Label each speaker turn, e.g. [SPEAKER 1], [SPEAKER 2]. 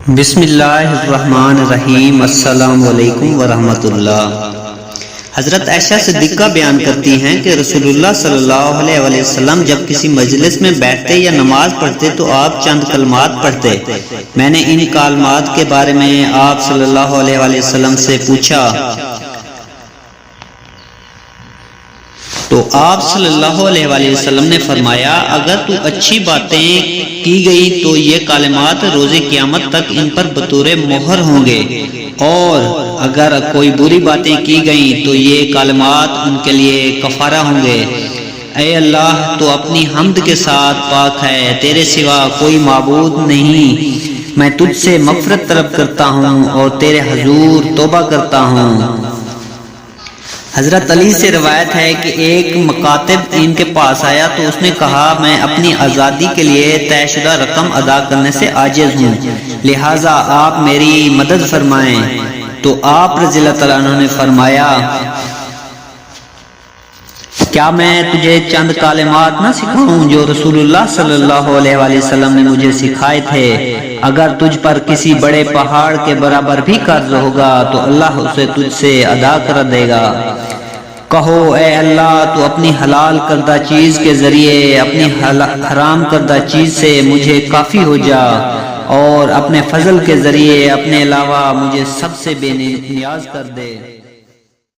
[SPEAKER 1] بسم اللہ الرحمن الرحیم۔ السلام علیکم ورحمۃ اللہ۔ حضرت عائشہ صدیقہ بیان کرتی ہیں کہ رسول اللہ صلی اللہ علیہ وسلم جب کسی مجلس میں بیٹھتے یا نماز پڑھتے تو آپ چند کلمات پڑھتے۔ میں نے ان کلمات کے بارے میں آپ صلی اللہ علیہ وسلم سے پوچھا تو آپ صلی اللہ علیہ وسلم نے فرمایا، اگر تو اچھی باتیں کی گئی تو یہ کلمات روز قیامت تک ان پر بطور مہر ہوں گے، اور اگر کوئی بری باتیں کی گئیں تو یہ کلمات ان کے لیے کفارہ ہوں گے۔ اے اللہ، تو اپنی حمد کے ساتھ پاک ہے، تیرے سوا کوئی معبود نہیں، میں تجھ سے مغفرت طلب کرتا ہوں اور تیرے حضور توبہ کرتا ہوں۔ حضرت علی سے روایت ہے کہ ایک مکاتب ان کے پاس آیا تو اس نے کہا، میں اپنی آزادی کے لیے طے شدہ رقم ادا کرنے سے عاجز ہوں، لہٰذا آپ میری مدد فرمائیں۔ تو آپ رضی اللہ تعالیٰ عنہ نے فرمایا، کیا میں تجھے چند کلمات نہ سکھاؤں جو رسول اللہ صلی اللہ علیہ وسلم نے مجھے سکھائے تھے؟ اگر تجھ پر کسی بڑے پہاڑ کے برابر بھی قرض ہوگا تو اللہ اسے تجھ سے ادا کر دے گا۔ کہو، اے اللہ، تو اپنی حلال کردہ چیز کے ذریعے اپنی حرام کردہ چیز سے مجھے کافی ہو جا، اور اپنے فضل کے ذریعے اپنے علاوہ مجھے سب سے بے نیاز کر دے۔